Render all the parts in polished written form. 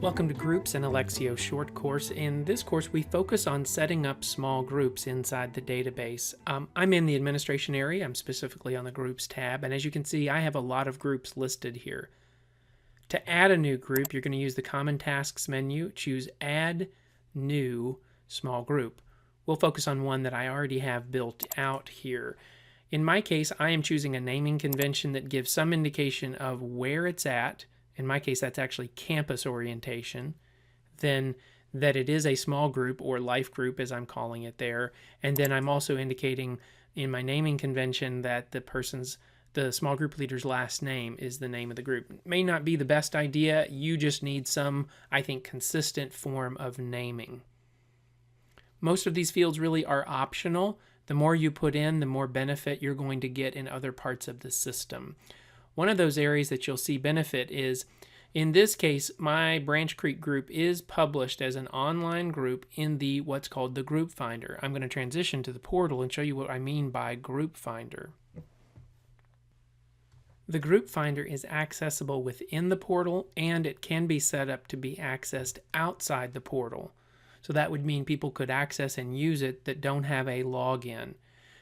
Welcome to Groups, an Alexio short course. In this course, we focus on setting up small groups inside the database. I'm in the administration area. I'm specifically on the Groups tab, and as you can see, I have a lot of groups listed here. To add a new group, you're going to use the Common Tasks menu, choose Add New Small Group. We'll focus on one that I already have built out here. In my case, I am choosing a naming convention that gives some indication of where it's at. In my case, that's actually campus orientation. Then that it is a small group, or life group as I'm calling it there. And then I'm also indicating in my naming convention that the small group leader's last name is the name of the group. It may not be the best idea. You just need some, I think, consistent form of naming. Most of these fields really are optional. The more you put in, the more benefit you're going to get in other parts of the system. One of those areas that you'll see benefit is, in this case, my Branch Creek group is published as an online group in the what's called the Group Finder. I'm going to transition to the portal and show you what I mean by Group Finder. The Group Finder is accessible within the portal, and it can be set up to be accessed outside the portal. So that would mean people could access and use it that don't have a login.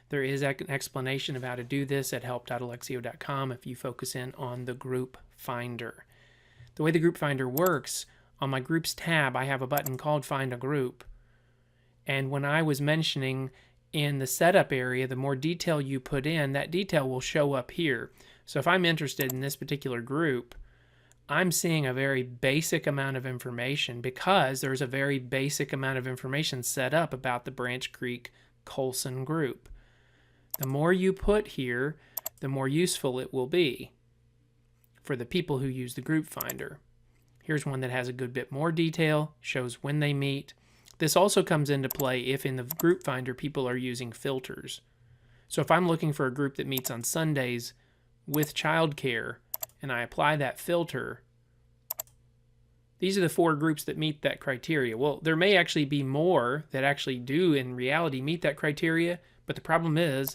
There is an explanation of how to do this at help.alexio.com if you focus in on the Group Finder. The way the Group Finder works, on my Groups tab, I have a button called Find a Group. And when I was mentioning in the setup area, the more detail you put in, that detail will show up here. So if I'm interested in this particular group, I'm seeing a very basic amount of information because there's a very basic amount of information set up about the Branch Creek Colson group. The more you put here, the more useful it will be for the people who use the Group Finder. Here's one that has a good bit more detail, shows when they meet. This also comes into play if in the Group Finder people are using filters. So if I'm looking for a group that meets on Sundays with childcare and I apply that filter, these are the 4 groups that meet that criteria. Well, there may actually be more that actually do in reality meet that criteria, but the problem is,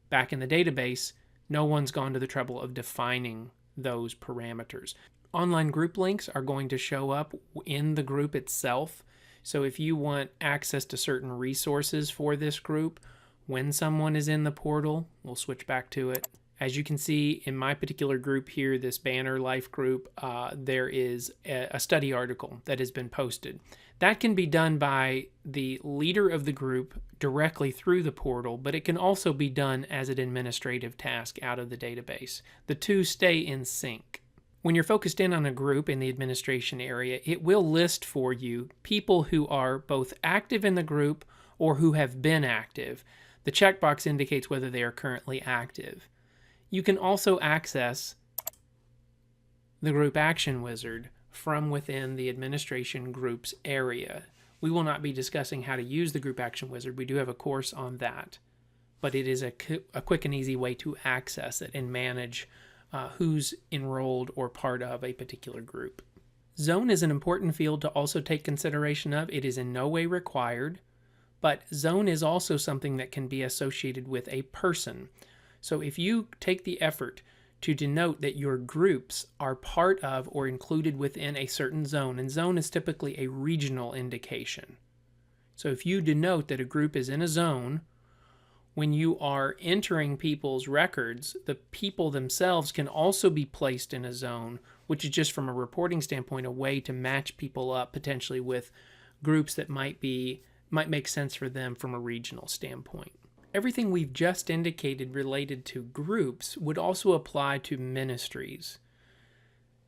back in the database, no one's gone to the trouble of defining those parameters. Online group links are going to show up in the group itself. So if you want access to certain resources for this group, when someone is in the portal, we'll switch back to it. As you can see in my particular group here, this Banner Life group, there is a study article that has been posted. That can be done by the leader of the group directly through the portal, but it can also be done as an administrative task out of the database. The two stay in sync. When you're focused in on a group in the administration area, it will list for you people who are both active in the group or who have been active. The checkbox indicates whether they are currently active. You can also access the Group Action Wizard from within the administration groups area. We will not be discussing how to use the Group Action Wizard. We do have a course on that, but it is a quick and easy way to access it and manage who's enrolled or part of a particular group. Zone is an important field to also take consideration of. It is in no way required, but zone is also something that can be associated with a person. So if you take the effort to denote that your groups are part of or included within a certain zone, and zone is typically a regional indication. So if you denote that a group is in a zone, when you are entering people's records, the people themselves can also be placed in a zone, which is just from a reporting standpoint a way to match people up potentially with groups that might make sense for them from a regional standpoint. Everything we've just indicated related to groups would also apply to ministries.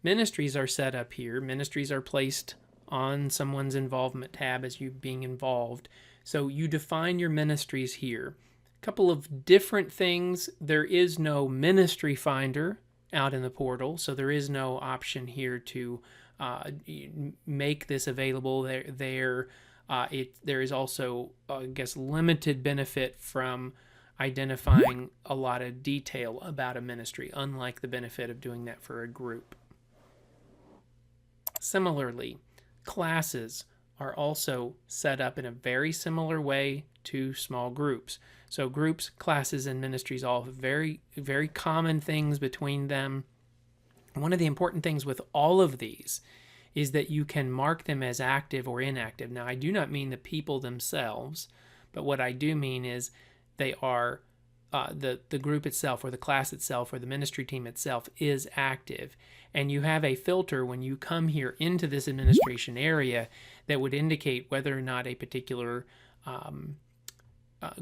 Ministries are set up here. Ministries are placed on someone's involvement tab as you being involved. So you define your ministries here. A couple of different things. There is no ministry finder out in the portal, so there is no option here to make this available there. There is also, limited benefit from identifying a lot of detail about a ministry, unlike the benefit of doing that for a group. Similarly, classes are also set up in a very similar way to small groups. So groups, classes, and ministries all have very, very common things between them. One of the important things with all of these is that you can mark them as active or inactive. Now, I do not mean the people themselves, but what I do mean is they are the group itself or the class itself or the ministry team itself is active. And you have a filter when you come here into this administration area that would indicate whether or not a particular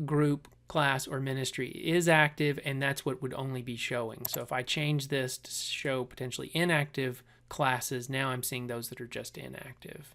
group, class, or ministry is active, and that's what would only be showing. So if I change this to show potentially inactive classes, now I'm seeing those that are just inactive.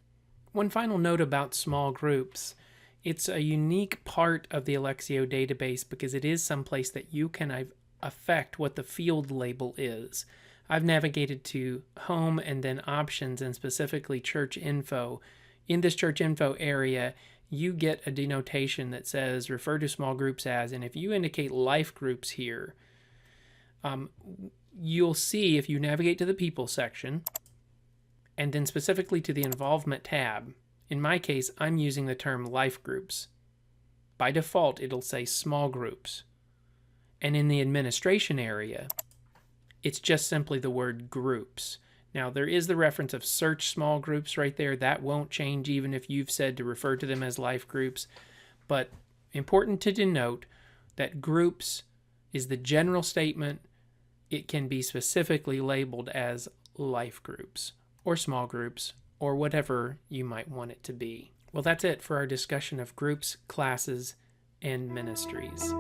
One final note about small groups. It's a unique part of the Alexio database because it is someplace that you can affect what the field label is. I've navigated to Home and then Options and specifically Church Info. In this Church Info area, you get a denotation that says refer to small groups as, and if you indicate life groups here, you'll see if you navigate to the People section and then specifically to the Involvement tab. In my case, I'm using the term life groups. By default, it'll say small groups. And in the administration area, it's just simply the word groups. Now, there is the reference of search small groups right there. That won't change even if you've said to refer to them as life groups. But important to denote that groups is the general statement. It can be specifically labeled as life groups or small groups or whatever you might want it to be. Well, that's it for our discussion of groups, classes, and ministries.